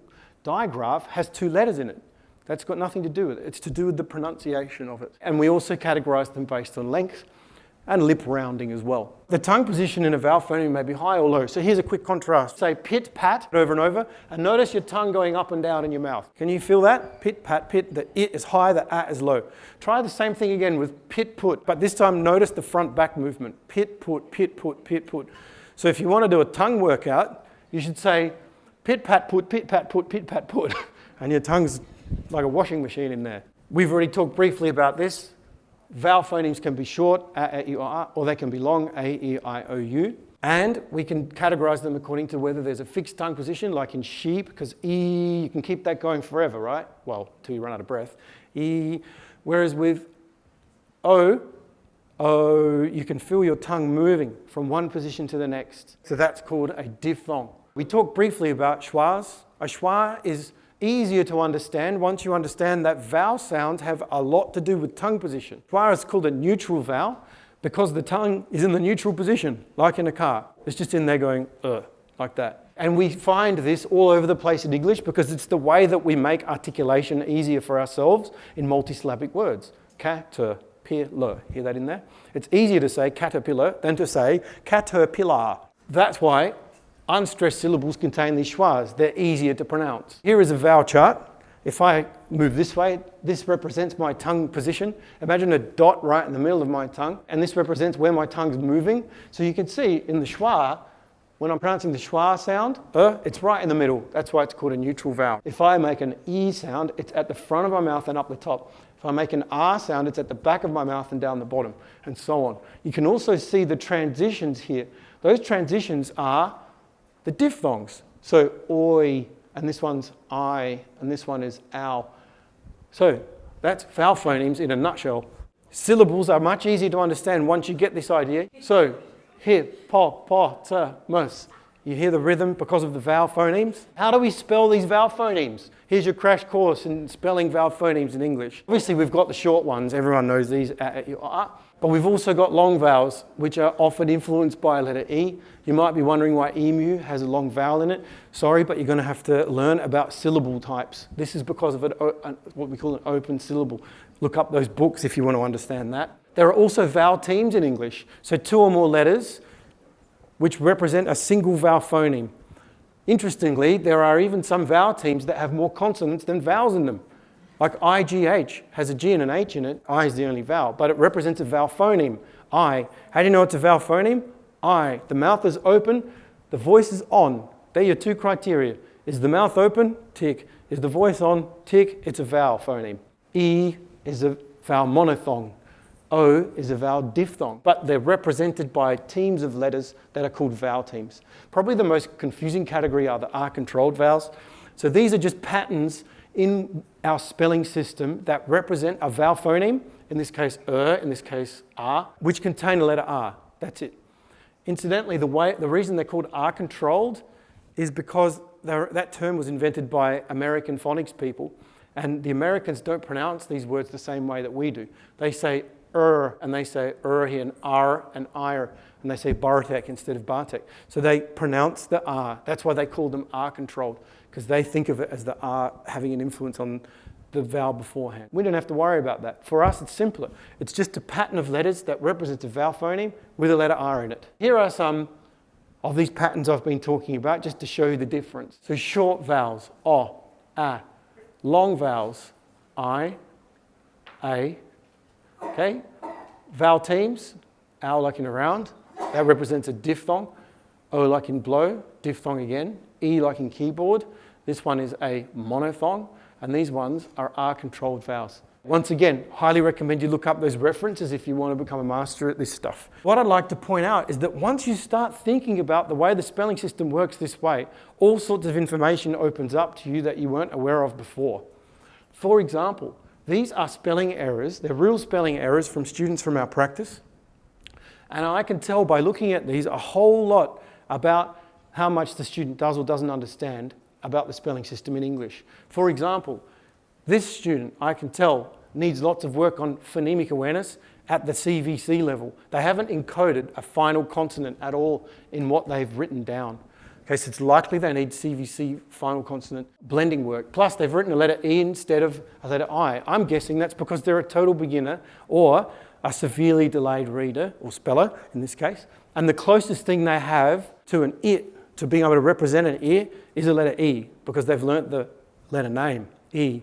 Speaker 1: digraph has 2 letters in it. That's got nothing to do with it. It's to do with the pronunciation of it. And we also categorize them based on length and lip rounding as well. The tongue position in a vowel phoneme may be high or low. So here's a quick contrast. Say pit, pat, over and over, and notice your tongue going up and down in your mouth. Can you feel that? Pit, pat, pit. The it is high, the a is low. Try the same thing again with pit, put, but this time notice the front-back movement. Pit, put, pit, put, pit, put. So if you want to do a tongue workout, you should say pit, pat, put, pit, pat, put, pit, pat, put. And your tongue's like a washing machine in there. We've already talked briefly about this. Vowel phonemes can be short, a, e, or they can be long, a, e, I, o, u. And we can categorize them according to whether there's a fixed tongue position, like in sheep, because e, you can keep that going forever, right? Well, till you run out of breath. E. Whereas with o, you can feel your tongue moving from one position to the next. So that's called a diphthong. We talked briefly about schwas. A schwa is easier to understand once you understand that vowel sounds have a lot to do with tongue position. Schwa is called a neutral vowel because the tongue is in the neutral position, like in a car. It's just in there going, like that. And we find this all over the place in English because it's the way that we make articulation easier for ourselves in multisyllabic words. Ka, ter, caterpillar. Hear that in there? It's easier to say caterpillar than to say caterpillar. That's why unstressed syllables contain these schwas. They're easier to pronounce. Here is a vowel chart. If I move this way, this represents my tongue position. Imagine a dot right in the middle of my tongue, and this represents where my tongue's moving. So you can see in the schwa, when I'm pronouncing the schwa sound, it's right in the middle. That's why it's called a neutral vowel. If I make an e sound, it's at the front of my mouth and up the top. If I make an r sound, it's at the back of my mouth and down the bottom, and so on. You can also see the transitions here. Those transitions are the diphthongs. So oi, and this one's I, and this one is ow. So that's vowel phonemes in a nutshell. Syllables are much easier to understand once you get this idea. So here, mus. You hear the rhythm because of the vowel phonemes. How do we spell these vowel phonemes? Here's your crash course in spelling vowel phonemes in English. Obviously, we've got the short ones. Everyone knows these. But we've also got long vowels, which are often influenced by a letter E. You might be wondering why emu has a long vowel in it. Sorry, but you're going to have to learn about syllable types. This is because of what we call an open syllable. Look up those books if you want to understand that. There are also vowel teams in English. So 2 or more letters which represent a single vowel phoneme. Interestingly, there are even some vowel teams that have more consonants than vowels in them. Like IGH has a G and an H in it. I is the only vowel, but it represents a vowel phoneme. I. How do you know it's a vowel phoneme? I. The mouth is open, the voice is on. They're your 2 criteria. Is the mouth open? Tick. Is the voice on? Tick. It's a vowel phoneme. E is a vowel monophthong. O is a vowel diphthong, but they're represented by teams of letters that are called vowel teams. Probably the most confusing category are the R-controlled vowels. So these are just patterns in our spelling system that represent a vowel phoneme, in this case in this case R, which contain a letter R. That's it. Incidentally, the reason they're called R-controlled is because that term was invented by American phonics people, and the Americans don't pronounce these words the same way that we do. They say and they say here, and R and IR, and they say Bartek instead of Bartek. So they pronounce the R. That's why they call them R-controlled, because they think of it as the R having an influence on the vowel beforehand. We don't have to worry about that. For us, it's simpler. It's just a pattern of letters that represents a vowel phoneme with a letter R in it. Here are some of these patterns I've been talking about, just to show you the difference. So short vowels, O, A. Long vowels, I, A. Okay, vowel teams, ow like in around, that represents a diphthong. O like in blow, diphthong again. E like in keyboard, this one is a monophthong, and these ones are R-controlled vowels. Once again, highly recommend you look up those references if you want to become a master at this stuff. What I'd like to point out is that once you start thinking about the way the spelling system works this way, all sorts of information opens up to you that you weren't aware of before. For example, these are spelling errors. They're real spelling errors from students from our practice. And I can tell by looking at these a whole lot about how much the student does or doesn't understand about the spelling system in English. For example, this student, I can tell, needs lots of work on phonemic awareness at the CVC level. They haven't encoded a final consonant at all in what they've written down. Okay, so it's likely they need CVC final consonant blending work. Plus, they've written a letter E instead of a letter I. I'm guessing that's because they're a total beginner or a severely delayed reader, or speller in this case. And the closest thing they have to an I, to being able to represent an I, is a letter E, because they've learnt the letter name, E.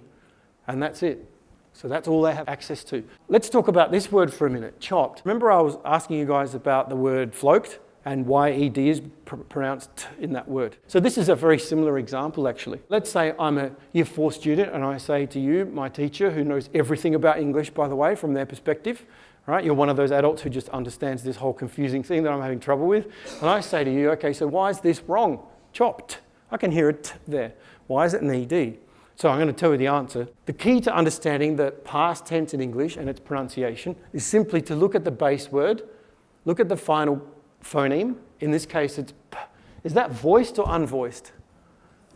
Speaker 1: And that's it. So that's all they have access to. Let's talk about this word for a minute, chopped. Remember I was asking you guys about the word floked and why ED is pronounced in that word. So this is a very similar example actually. Let's say I'm a Year 4 student and I say to you, my teacher, who knows everything about English by the way, from their perspective, right? You're one of those adults who just understands this whole confusing thing that I'm having trouble with. And I say to you, okay, so why is this wrong? Chopped. I can hear it there. Why is it an ED? So I'm going to tell you the answer. The key to understanding the past tense in English and its pronunciation is simply to look at the base word, look at the final phoneme. In this case, it's p. Is that voiced or unvoiced?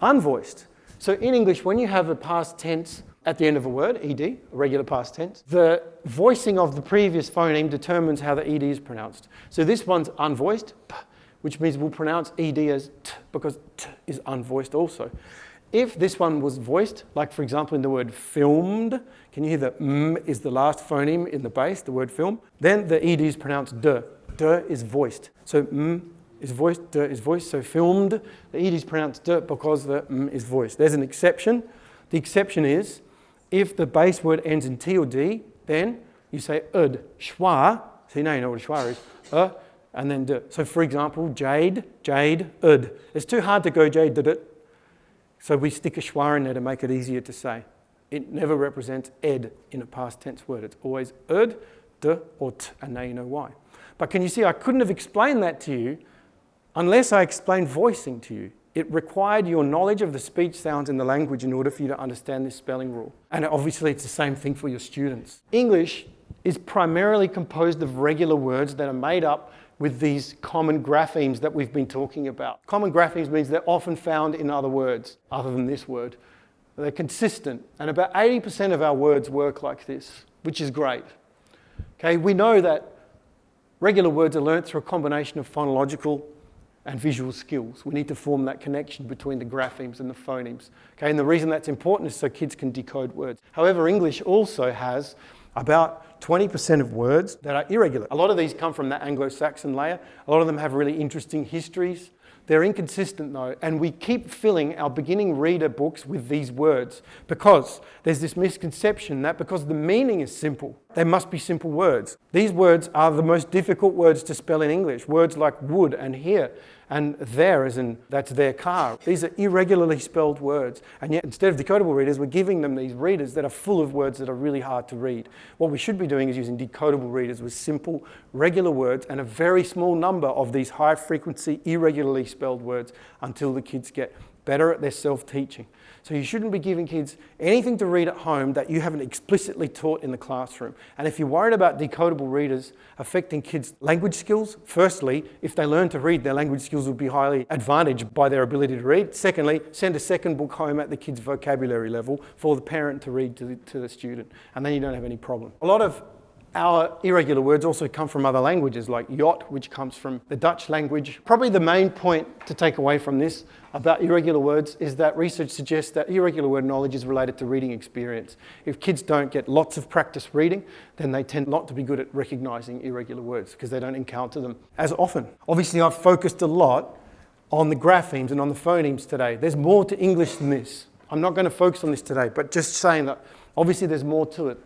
Speaker 1: Unvoiced. So in English, when you have a past tense at the end of a word, ed, a regular past tense, the voicing of the previous phoneme determines how the ed is pronounced. So this one's unvoiced, p, which means we'll pronounce ed as t, because t is unvoiced also. If this one was voiced, like for example in the word filmed, can you hear the m is the last phoneme in the base, the word film? Then the ed is pronounced d. D is voiced. So m is voiced, d is voiced. So filmed, the ed is pronounced d because the m is voiced. There's an exception. The exception is if the base word ends in t or d, then you say ud, schwa. So now you know what a schwa is. And then d. So for example, jade, jade, ud. It's too hard to go jade, d. So we stick a schwa in there to make it easier to say. It never represents ed in a past tense word. It's always ud, d, or t, and now you know why. But can you see, I couldn't have explained that to you unless I explained voicing to you. It required your knowledge of the speech sounds in the language in order for you to understand this spelling rule. And obviously it's the same thing for your students. English is primarily composed of regular words that are made up with these common graphemes that we've been talking about. Common graphemes means they're often found in other words, other than this word. They're consistent, and about 80% of our words work like this, which is great. Okay, we know that regular words are learnt through a combination of phonological and visual skills. We need to form that connection between the graphemes and the phonemes. Okay, and the reason that's important is so kids can decode words. However, English also has about 20% of words that are irregular. A lot of these come from that Anglo-Saxon layer. A lot of them have really interesting histories. They're inconsistent though, and we keep filling our beginning reader books with these words because there's this misconception that because the meaning is simple, they must be simple words. These words are the most difficult words to spell in English. Words like would and here and there, as in that's their car. These are irregularly spelled words, and yet instead of decodable readers, we're giving them these readers that are full of words that are really hard to read. What we should be doing is using decodable readers with simple, regular words and a very small number of these high-frequency, irregularly spelled words until the kids get better at their self-teaching. So you shouldn't be giving kids anything to read at home that you haven't explicitly taught in the classroom. And if you're worried about decodable readers affecting kids' language skills, firstly, if they learn to read, their language skills will be highly advantaged by their ability to read. Secondly, send a second book home at the kid's vocabulary level for the parent to read to the student, and then you don't have any problem. A lot of our irregular words also come from other languages like yacht, which comes from the Dutch language. Probably the main point to take away from this about irregular words is that research suggests that irregular word knowledge is related to reading experience. If kids don't get lots of practice reading, then they tend not to be good at recognizing irregular words because they don't encounter them as often. Obviously, I've focused a lot on the graphemes and on the phonemes today. There's more to English than this. I'm not going to focus on this today, but just saying that obviously there's more to it.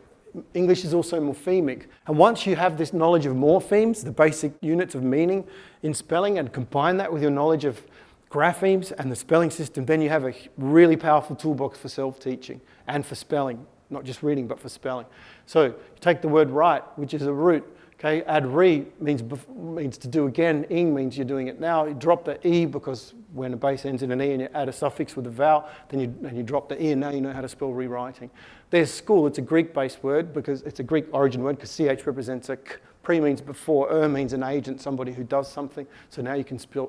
Speaker 1: English is also morphemic. And once you have this knowledge of morphemes, the basic units of meaning in spelling, and combine that with your knowledge of graphemes and the spelling system, then you have a really powerful toolbox for self-teaching and for spelling, not just reading, but for spelling. So you take the word right, which is a root. Okay, add re means to do again. Ing means you're doing it now. You drop the e because when a base ends in an e and you add a suffix with a vowel, then you drop the e and now you know how to spell rewriting. There's school. It's a Greek-based word because it's a Greek origin word because ch represents a k. Pre means before, means an agent, somebody who does something. So now you can spell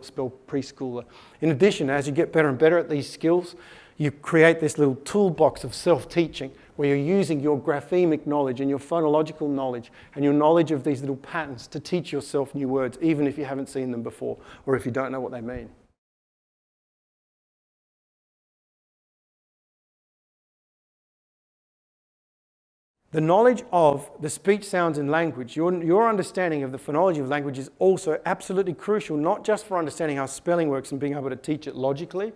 Speaker 1: preschooler. In addition, as you get better and better at these skills, you create this little toolbox of self-teaching where you're using your graphemic knowledge and your phonological knowledge and your knowledge of these little patterns to teach yourself new words, even if you haven't seen them before or if you don't know what they mean. The knowledge of the speech sounds in language, your understanding of the phonology of language is also absolutely crucial, not just for understanding how spelling works and being able to teach it logically,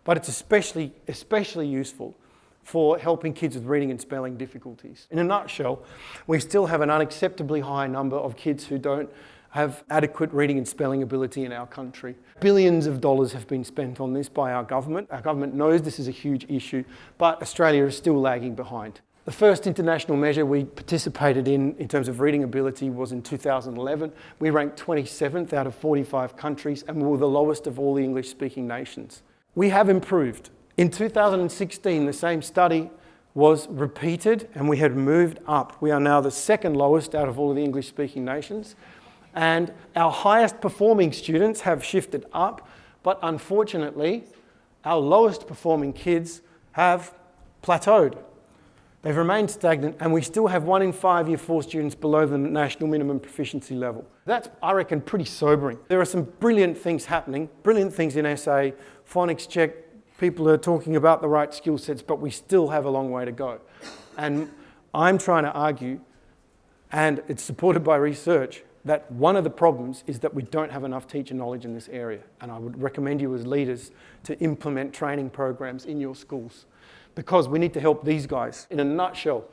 Speaker 1: but it's especially useful for helping kids with reading and spelling difficulties. In a nutshell, we still have an unacceptably high number of kids who don't have adequate reading and spelling ability in our country. Billions of dollars have been spent on this by our government. Our government knows this is a huge issue, but Australia is still lagging behind. The first international measure we participated in terms of reading ability was in 2011. We ranked 27th out of 45 countries and we were the lowest of all the English-speaking nations. We have improved. In 2016, the same study was repeated and we had moved up. We are now the second lowest out of all of the English-speaking nations. And our highest performing students have shifted up, but unfortunately, our lowest performing kids have plateaued. They've remained stagnant and we still have 1 in 5 Year 4 students below the national minimum proficiency level. That's, I reckon, pretty sobering. There are some brilliant things happening, brilliant things in SA, phonics check, People are talking about the right skill sets, but we still have a long way to go. And I'm trying to argue, and it's supported by research, that one of the problems is that we don't have enough teacher knowledge in this area. And I would recommend you as leaders to implement training programs in your schools, because we need to help these guys. In a nutshell,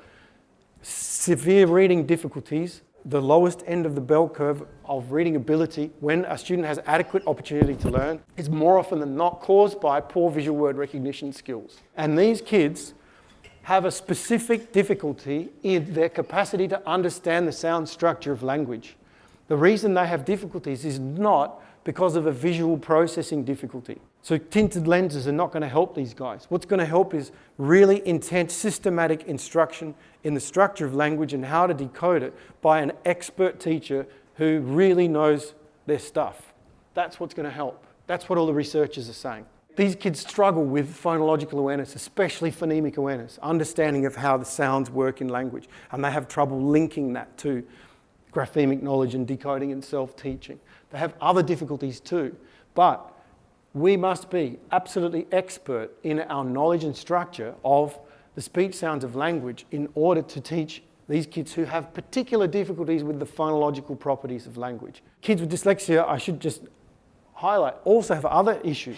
Speaker 1: severe reading difficulties, the lowest end of the bell curve of reading ability when a student has adequate opportunity to learn, is more often than not caused by poor visual word recognition skills. And these kids have a specific difficulty in their capacity to understand the sound structure of language. The reason they have difficulties is not because of a visual processing difficulty. So tinted lenses are not going to help these guys. What's going to help is really intense, systematic instruction in the structure of language and how to decode it by an expert teacher who really knows their stuff. That's what's going to help. That's what all the researchers are saying. These kids struggle with phonological awareness, especially phonemic awareness, understanding of how the sounds work in language, and they have trouble linking that to graphemic knowledge and decoding and self-teaching. They have other difficulties too, but we must be absolutely expert in our knowledge and structure of the speech sounds of language in order to teach these kids who have particular difficulties with the phonological properties of language. Kids with dyslexia, I should just highlight, also have other issues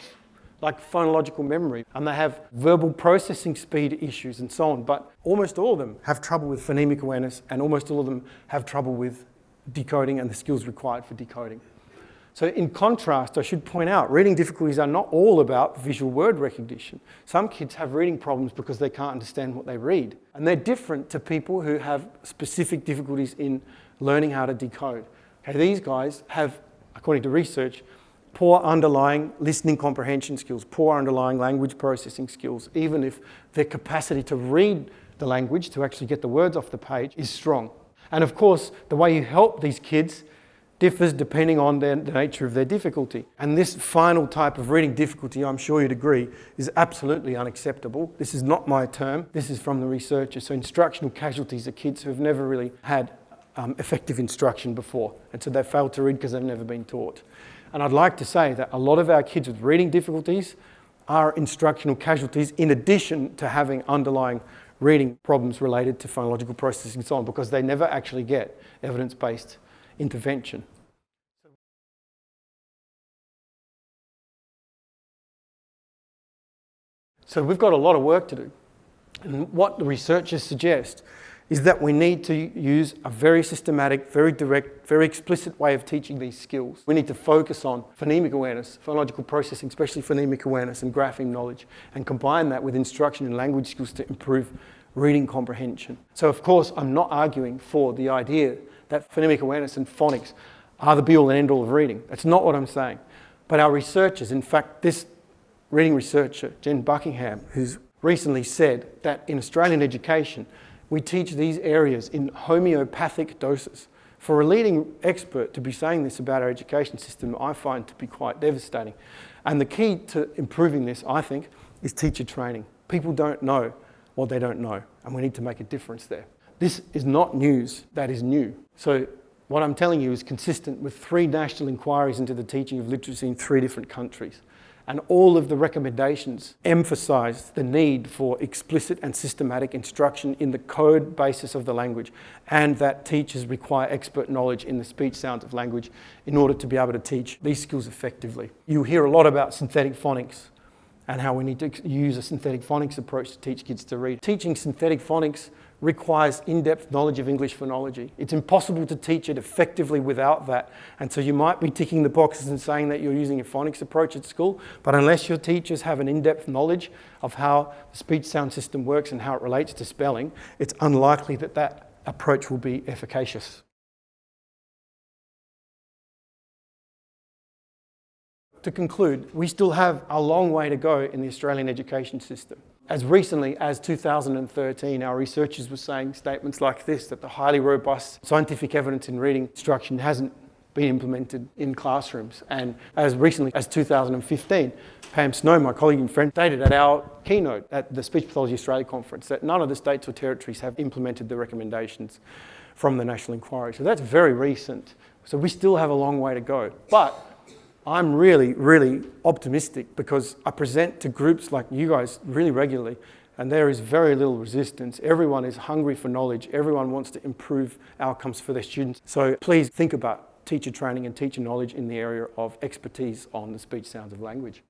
Speaker 1: like phonological memory, and they have verbal processing speed issues and so on, but almost all of them have trouble with phonemic awareness, and almost all of them have trouble with decoding and the skills required for decoding. So in contrast, I should point out, reading difficulties are not all about visual word recognition. Some kids have reading problems because they can't understand what they read, and they're different to people who have specific difficulties in learning how to decode. Okay, these guys have, according to research, poor underlying listening comprehension skills, poor underlying language processing skills, even if their capacity to read the language, to actually get the words off the page, is strong. And of course, the way you help these kids differs depending on the nature of their difficulty. And this final type of reading difficulty, I'm sure you'd agree, is absolutely unacceptable. This is not my term. This is from the researchers. So instructional casualties are kids who have never really had effective instruction before. And so they failed to read because they've never been taught. And I'd like to say that a lot of our kids with reading difficulties are instructional casualties in addition to having underlying reading problems related to phonological processing and so on, because they never actually get evidence-based intervention. So we've got a lot of work to do. And what the researchers suggest is that we need to use a very systematic, very direct, very explicit way of teaching these skills. We need to focus on phonemic awareness, phonological processing, especially phonemic awareness and grapheme knowledge, and combine that with instruction in language skills to improve reading comprehension. So of course, I'm not arguing for the idea that phonemic awareness and phonics are the be-all and end-all of reading. That's not what I'm saying. But our researchers, in fact, this reading researcher, Jen Buckingham, who's recently said that in Australian education, we teach these areas in homeopathic doses. For a leading expert to be saying this about our education system, I find to be quite devastating. And the key to improving this, I think, is teacher training. People don't know what they don't know, and we need to make a difference there. This is not news, that is new. So what I'm telling you is consistent with 3 national inquiries into the teaching of literacy in 3 different countries. And all of the recommendations emphasise the need for explicit and systematic instruction in the code basis of the language, and that teachers require expert knowledge in the speech sounds of language in order to be able to teach these skills effectively. You hear a lot about synthetic phonics and how we need to use a synthetic phonics approach to teach kids to read. Teaching synthetic phonics requires in-depth knowledge of English phonology. It's impossible to teach it effectively without that. And so you might be ticking the boxes and saying that you're using a phonics approach at school, but unless your teachers have an in-depth knowledge of how the speech sound system works and how it relates to spelling, it's unlikely that that approach will be efficacious. To conclude, we still have a long way to go in the Australian education system. As recently as 2013, our researchers were saying statements like this, that the highly robust scientific evidence in reading instruction hasn't been implemented in classrooms. And as recently as 2015, Pam Snow, my colleague and friend, stated at our keynote at the Speech Pathology Australia conference that none of the states or territories have implemented the recommendations from the National Inquiry. So that's very recent. So we still have a long way to go. But I'm really, really optimistic because I present to groups like you guys really regularly, and there is very little resistance. Everyone is hungry for knowledge. Everyone wants to improve outcomes for their students. So please think about teacher training and teacher knowledge in the area of expertise on the speech sounds of language.